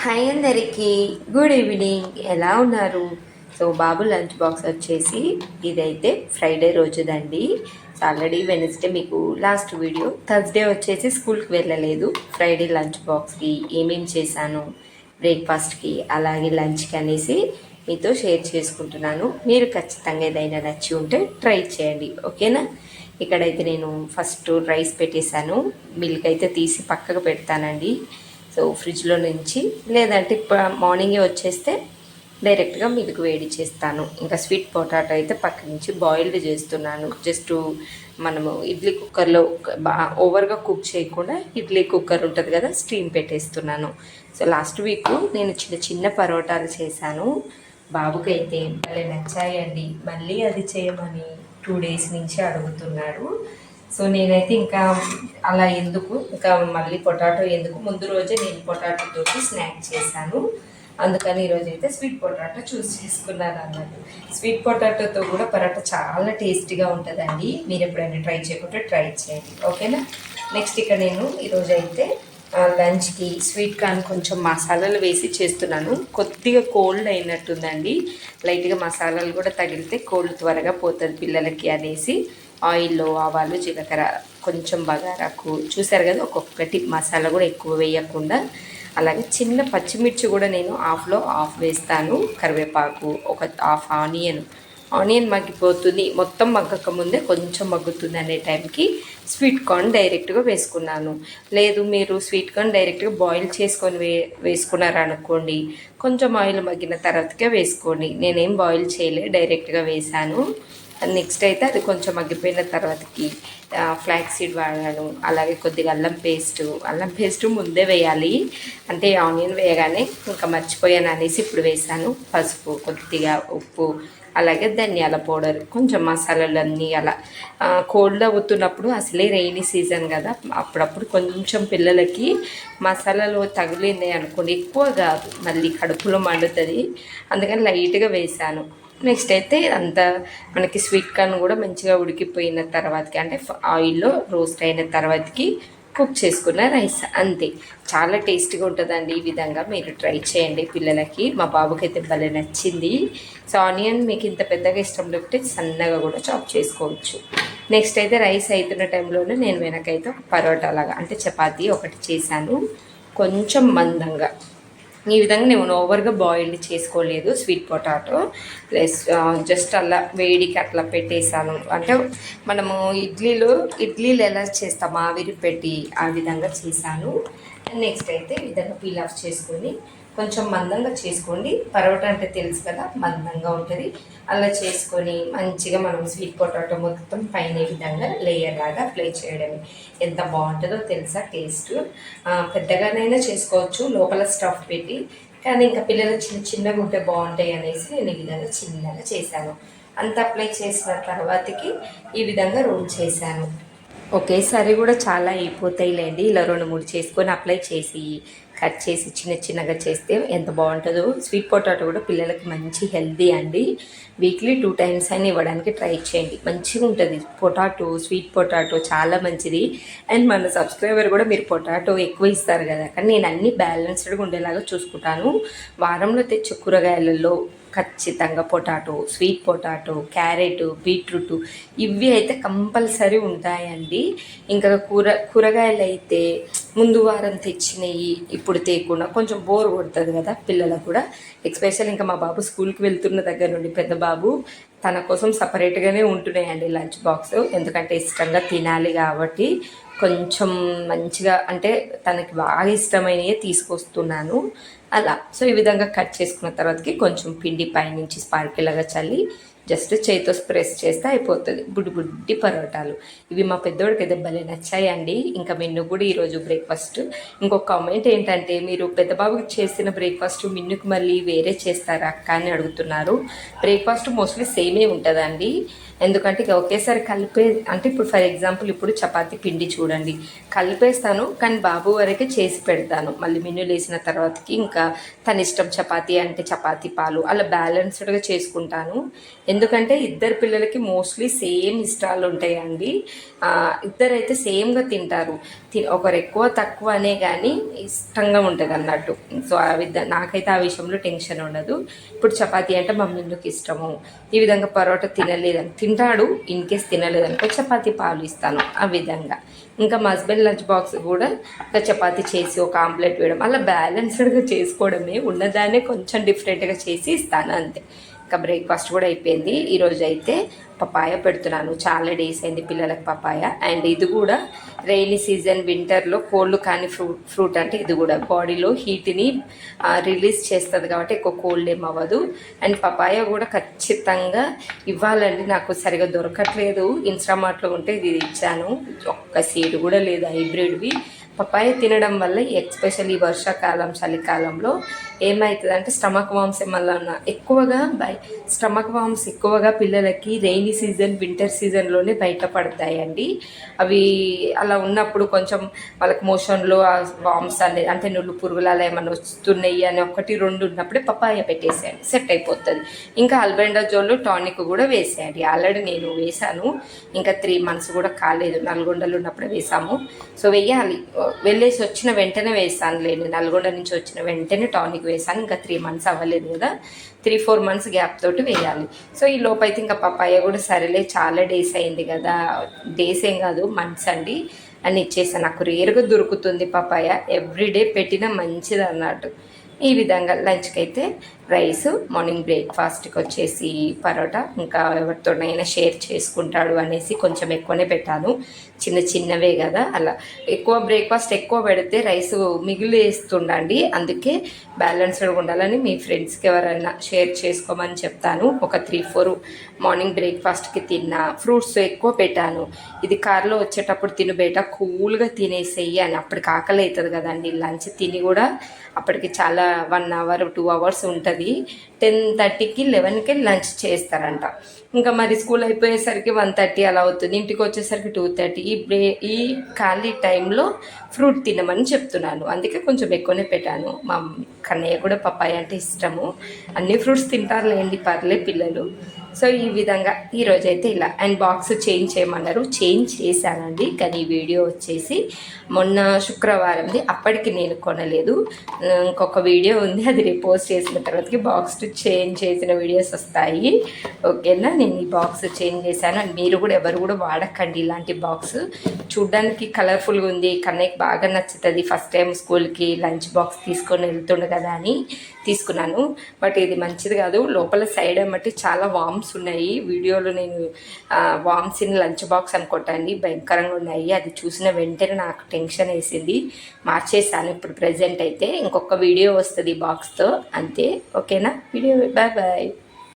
Hi అందరికీ good evening. ఎలా ఉన్నారు? సో బాబు లంచ్ బాక్స్ వచ్చేసి ఇదైతే ఫ్రైడే రోజుదండి. సో ఆల్రెడీ వెనస్డే మీకు లాస్ట్ వీడియో, థర్స్డే వచ్చేసి స్కూల్కి వెళ్ళలేదు. ఫ్రైడే లంచ్ బాక్స్కి ఏమేమి చేశాను, బ్రేక్ఫాస్ట్కి అలాగే లంచ్కి అనేసి మీతో షేర్ చేసుకుంటున్నాను. మీరు ఖచ్చితంగా ఏదైనా నచ్చి ఉంటే ట్రై చేయండి, ఓకేనా? ఇక్కడైతే నేను ఫస్ట్ రైస్ పెట్టేశాను. మిల్క్ అయితే తీసి పక్కకు పెడతానండి. సో ఫ్రిడ్జ్లో నుంచి, లేదంటే మార్నింగే వచ్చేస్తే డైరెక్ట్గా మిల్క్ వేడి చేస్తాను. ఇంకా స్వీట్ పొటాటో అయితే పక్క నుంచి బాయిల్డ్ చేస్తున్నాను. జస్ట్ మనము ఇడ్లీ కుక్కర్లో ఓవర్గా కుక్ చేయకుండా, ఇడ్లీ కుక్కర్ ఉంటుంది కదా, స్టీమ్ పెట్టేస్తున్నాను. సో లాస్ట్ వీక్ నేను చిన్న చిన్న పరోటాలు చేశాను. బాబుకి అయితే భలే నచ్చాయండి. మళ్ళీ అది చేయమని 2 days నుంచి అడుగుతున్నాడు. సో నేనైతే ఇంకా అలా ఎందుకు, ఇంకా మళ్ళీ పొటాటో ఎందుకు, ముందు రోజే నేను పొటాటోతో స్నాక్ చేశాను. అందుకని ఈరోజు అయితే స్వీట్ పొటాటో చూస్ చేసుకున్నాను అన్నట్టు. స్వీట్ పొటాటోతో కూడా పరోటా చాలా టేస్టీగా ఉంటుందండి. మీరు ఎప్పుడైనా ట్రై చేయకుంటే ట్రై చేయండి, ఓకేనా? నెక్స్ట్ ఇక్కడ నేను ఈరోజు అయితే లంచ్కి స్వీట్ కార్న్ కొంచెం మసాలాలు వేసి చేస్తున్నాను. కొద్దిగా కోల్డ్ అయినట్టుందండి. లైట్గా మసాలాలు కూడా తగిలితే కోల్డ్ త్వరగా పోతుంది పిల్లలకి అనేసి ఆయిల్లో ఆవాలు, జీలకర్ర, కొంచెం బగారాకు, చూసారు కదా, ఒక్కొక్కటి మసాలా కూడా ఎక్కువ వేయకుండా. అలాగే చిన్న పచ్చిమిర్చి కూడా నేను హాఫ్ వేస్తాను. కరివేపాకు, ఒక హాఫ్ ఆనియన్ మగ్గిపోతుంది, మొత్తం మగ్గక ముందే కొంచెం మగ్గుతుంది అనే టైంకి స్వీట్ కార్న్ డైరెక్ట్గా వేసుకున్నాను. లేదు మీరు స్వీట్ కార్న్ డైరెక్ట్గా బాయిల్ చేసుకొని వేసుకున్నారనుకోండి, కొంచెం ఆయిల్ మగ్గిన తర్వాతకే వేసుకోండి. నేనేం బాయిల్ చేయలే, డైరెక్ట్గా వేసాను. నెక్స్ట్ అయితే అది కొంచెం మగ్గిపోయిన తర్వాతకి ఫ్లాక్స్ సీడ్ వాడాను. అలాగే కొద్దిగా అల్లం పేస్టు ముందే వేయాలి, అంటే ఆనియన్ వేయగానే ఇంకా మర్చిపోయాను అనేసి ఇప్పుడు వేసాను. పసుపు, కొద్దిగా ఉప్పు, అలాగే ధనియాల పౌడర్, కొంచెం మసాలాలన్నీ అలా. కోల్డ్ అవుతున్నప్పుడు, అసలే రెయినీ సీజన్ కదా, అప్పుడప్పుడు కొంచెం పిల్లలకి మసాలాలు తగిలింది అనుకోండి, ఎక్కువ కాదు, మళ్ళీ కడుపులో మండుతుంది. అందుకని లైట్గా వేసాను. నెక్స్ట్ అయితే అంతా మనకి స్వీట్ కార్న్ కూడా మంచిగా ఉడికిపోయిన తర్వాతకి, అంటే ఆయిల్లో రోస్ట్ అయిన తర్వాతకి కుక్ చేసుకున్న రైస్, అంతే. చాలా టేస్టీగా ఉంటుందండి. ఈ విధంగా మీరు ట్రై చేయండి పిల్లలకి. మా బాబుకి అయితే భలే నచ్చింది. సో ఆనియన్ మీకు ఇంత పెద్దగా ఇష్టం లేకపోతే సన్నగా కూడా చాప్ చేసుకోవచ్చు. నెక్స్ట్ అయితే రైస్ అవుతున్న టైంలోనే నేను వెనకైతే ఒక పరోటా లాగా, అంటే చపాతీ ఒకటి చేశాను, కొంచెం మందంగా. ఈ విధంగా నేను ఓవర్గా బాయిల్డ్ చేసుకోలేదు స్వీట్ పొటాటో. ప్లస్ జస్ట్ అలా వేడికి అట్లా పెట్టేశాను. అంటే మనము ఇడ్లీలు ఎలా చేస్తాము ఆవిరి పెట్టి, ఆ విధంగా చేశాను. నెక్స్ట్ అయితే ఈ విధంగా పీల్ ఆఫ్ చేసుకొని కొంచెం మందంగా చేసుకోండి. పరోటా అంటే తెలుసు కదా, మందంగా ఉంటుంది. అలా చేసుకొని మంచిగా మనం స్వీట్ పొటాటో మొత్తం పైన ఈ విధంగా లేయర్ లాగా అప్లై చేయడమే. ఎంత బాగుంటుందో తెలుసా టేస్ట్. పెద్దగానైనా చేసుకోవచ్చు లోపల స్టఫ్ పెట్టి, కానీ ఇంకా పిల్లలు చిన్నగా ఉంటే బాగుంటాయి అనేసి నేను ఈ విధంగా చిన్నగా చేశాను. అంత అప్లై చేసిన తర్వాతకి ఈ విధంగా రోల్ చేశాను. ఒకేసారి కూడా చాలా అయిపోతాయిలేండి. ఇలా 2-3 చేసుకొని అప్లై చేసి కట్ చేసి చిన్నగా చేస్తే ఎంత బాగుంటుందో. స్వీట్ పొటాటో కూడా పిల్లలకి మంచి హెల్తీ అండి. వీక్లీ 2 times అయినా ఇవ్వడానికి ట్రై చేయండి. మంచిగా ఉంటుంది స్వీట్ పొటాటో చాలా మంచిది. అండ్ మన సబ్స్క్రైబర్ కూడా మీరు పొటాటో ఎక్కువ ఇస్తారు కదా, కానీ నేను అన్ని బ్యాలెన్స్డ్గా ఉండేలాగా చూసుకుంటాను. వారంలో తెచ్చే కూరగాయలలో ఖచ్చితంగా potato, sweet potato, carrot, beetroot ఇవి అయితే కంపల్సరీ ఉంటాయండి. ఇంకా కూరగాయలు అయితే ముందు వారం తెచ్చినవి ఇప్పుడు తేకుండా కొంచెం బోర్ కొడుతుంది కదా పిల్లలకు కూడా. ఎస్పెషల్ ఇంకా మా బాబు స్కూల్కి వెళ్తున్న దగ్గర నుండి పెద్ద బాబు తన కోసం సపరేట్గానే ఉంటున్నాయండి లంచ్ బాక్స్. ఎందుకంటే ఇష్టంగా తినాలి కాబట్టి కొంచెం మంచిగా, అంటే తనకి బాగా ఇష్టమైనవి తీసుకొస్తున్నాను అలా. సో ఈ విధంగా కట్ చేసుకున్న తర్వాతకి కొంచెం పిండి పైనుంచి స్పార్కిల్గా చల్లి జస్ట్ చేతితో ప్రెస్ చేస్తే అయిపోతుంది. బుడ్డి పరోటాలు ఇవి మా పెద్దోడికి అయితే భలే నచ్చాయండి. ఇంకా మిన్ను కూడా ఈరోజు బ్రేక్ఫాస్ట్. ఇంకొక కామెంట్ ఏంటంటే, మీరు పెద్ద బాబుకి చేసిన బ్రేక్ఫాస్ట్ మిన్నుకు మళ్ళీ వేరే చేస్తారా అక్క అని అడుగుతున్నారు. బ్రేక్ఫాస్ట్ మోస్ట్లీ సేమే ఉంటుందండి. ఎందుకంటే ఇక ఒకేసారి అంటే ఇప్పుడు ఫర్ ఎగ్జాంపుల్ ఇప్పుడు చపాతీ పిండి చూడండి, కలిపేస్తాను కానీ బాబు వరకే చేసి పెడతాను. మళ్ళీ మిన్ను లేసిన తర్వాతకి ఇంకా తన ఇష్టం, చపాతీ అంటే చపాతీ పాలు, అలా బ్యాలెన్స్డ్గా చేసుకుంటాను. ఎందుకంటే ఇద్దరు పిల్లలకి మోస్ట్లీ సేమ్ ఇష్టాలు ఉంటాయండి. ఇద్దరైతే సేమ్గా తింటారు. ఒకరు ఎక్కువ తక్కువ అనే కానీ ఇష్టంగా ఉంటుంది అన్నట్టు. సో నాకైతే ఆ విషయంలో టెన్షన్ ఉండదు. ఇప్పుడు చపాతీ అంటే మమ్మీకి ఇష్టము, ఈ విధంగా పరోటా తినలేదని తింటాడు, ఇన్ కేస్ తినలేదనుకో చపాతీ పాలు ఇస్తాను ఆ విధంగా. ఇంకా మా హస్బెండ్ లంచ్ బాక్స్ కూడా ఒక చపాతీ చేసి ఒక ఆమ్లెట్ వేయడం, అలా బ్యాలెన్స్డ్గా చేసుకోవడమే, ఉన్నదాన్నే కొంచెం డిఫరెంట్గా చేసి ఇస్తాను అంతే. ఇంకా బ్రేక్ఫాస్ట్ కూడా అయిపోయింది. ఈరోజు అయితే పపాయ పెడుతున్నాను. చాలా డేస్ అయింది పిల్లలకు పపాయ. అండ్ ఇది కూడా రైనీ సీజన్ వింటర్లో కోల్డ్ కాని ఫ్రూట్ అంటే ఇది కూడా బాడీలో హీట్ని రిలీజ్ చేస్తుంది కాబట్టి ఎక్కువ కోల్డ్ ఏం అవ్వదు. అండ్ పపాయ కూడా ఖచ్చితంగా ఇవ్వాలండి, నాకు సరిగా దొరకట్లేదు. ఇన్స్టామార్ట్లో ఉంటే ఇది ఇచ్చాను, ఒక్క సీడ్ కూడా లేదు హైబ్రిడ్వి. పపాయ తినడం వల్ల ఎస్పెషల్లీ వర్షాకాలం చలికాలంలో ఏమవుతుందంటే స్టమక్ వామ్స్ ఏమన్నా ఎక్కువగా స్టమక్ వామ్స్ ఎక్కువగా పిల్లలకి రైనీ సీజన్ వింటర్ సీజన్లోనే బయటపడతాయండి. అవి అలా ఉన్నప్పుడు కొంచెం వాళ్ళకి మోషన్లో వామ్స్ అనేది అంటే నుళ్ళు పురుగులు అలా ఏమైనా వస్తున్నాయి అని 1-2 ఉన్నప్పుడే పపాయ పెట్టేసేయండి, సెట్ అయిపోతుంది. ఇంకా అల్బెండాజోల్ టానిక్ కూడా వేసేయండి. ఆల్రెడీ నేను వేశాను, ఇంకా 3 months కూడా కాలేదు, నల్గొండలో ఉన్నప్పుడే వేసాము. సో వెయ్యాలి, వెళ్ళేసి వచ్చిన వెంటనే వేసానులేండి. నల్గొండ నుంచి వచ్చిన వెంటనే టానిక్ వేసాను. ఇంకా 3 months అవ్వలేదు కదా, 3-4 months గ్యాప్ తోటి వేయాలి. సో ఈ లోపైతే ఇంకా పపాయ కూడా సరేలే చాలా డేస్ అయింది కదా, డేస్ ఏం కాదు మంత్స్ అండి అని ఇచ్చేసాను. నాకు రేరుగా దొరుకుతుంది పపాయ, ఎవ్రీడే పెట్టినా మంచిది అన్నట్టు. ఈ విధంగా లంచ్కి అయితే రైస్, మార్నింగ్ బ్రేక్ఫాస్ట్కి వచ్చేసి పరోటా, ఇంకా ఎవరితోనైనా షేర్ చేసుకుంటాడు అనేసి కొంచెం ఎక్కువనే పెట్టాను, చిన్నవే కదా. అలా ఎక్కువ బ్రేక్ఫాస్ట్ ఎక్కువ పెడితే రైస్ మిగిలిస్తుండండి, అందుకే బ్యాలెన్స్డ్గా ఉండాలని మీ ఫ్రెండ్స్కి ఎవరైనా షేర్ చేసుకోమని చెప్తాను. ఒక 3-4 మార్నింగ్ బ్రేక్ఫాస్ట్కి తిన్నా. ఫ్రూట్స్ ఎక్కువ పెట్టాను, ఇది కార్లో వచ్చేటప్పుడు తిను బేట కూల్గా తినేసేయి అని, అప్పటికి ఆకలి అవుతుంది కదండి. లంచ్ తిని కూడా అప్పటికి చాలా 1 hour 2 hours ఉంటుంది. 10:30కి 11కి లంచ్ చేస్తారంట. ఇంకా మరి స్కూల్ అయిపోయేసరికి 1:30 అలా అవుతుంది, ఇంటికి వచ్చేసరికి 2:30. ఈ ఖాళీ టైంలో ఫ్రూట్ తినమని చెప్తున్నాను, అందుకే కొంచెం ఎక్కువనే పెట్టాను. మా కన్నయ్య కూడా పపాయ అంటే ఇష్టము, అన్ని ఫ్రూట్స్ తింటారులేండి, పర్లే పిల్లలు. సో ఈ విధంగా ఈరోజైతే ఇలా. అండ్ బాక్స్ చేంజ్ చేయమన్నారు, చేంజ్ చేశానండి. కానీ ఈ వీడియో వచ్చేసి మొన్న శుక్రవారంది, అప్పటికి నేను కొనలేదు. ఇంకొక వీడియో ఉంది, అది రిపోస్ట్ చేసిన తర్వాతకి బాక్స్ చేంజ్ చేసిన వీడియోస్ వస్తాయి, ఓకేనా. నేను ఈ బాక్స్ చేంజ్ చేశాను. అండ్ మీరు కూడా ఎవరు కూడా వాడకండి ఇలాంటి బాక్స్, చూడ్డానికి కలర్ఫుల్గా ఉంది, కన్నయ్యకి బాగా నచ్చుతుంది. ఫస్ట్ టైం స్కూల్కి లంచ్ బాక్స్ తీసుకొని వెళ్తుండు కదా అని తీసుకున్నాను. బట్ ఇది మంచిది కాదు, లోపల సైడ్ ఏమంటే చాలా వామ్స్ ఉన్నాయి. వీడియోలో నేను వామ్స్ ఇన్ లంచ్ బాక్స్ అనుకుంటాను, భయంకరంగా ఉన్నాయి. అది చూసిన వెంటనే నాకు టెన్షన్ వేసింది, మార్చేసాను. ఇప్పుడు ప్రెజెంట్ అయితే ఇంకొక వీడియో వస్తుంది బాక్స్తో అంతే, ఓకేనా. Video bye bye.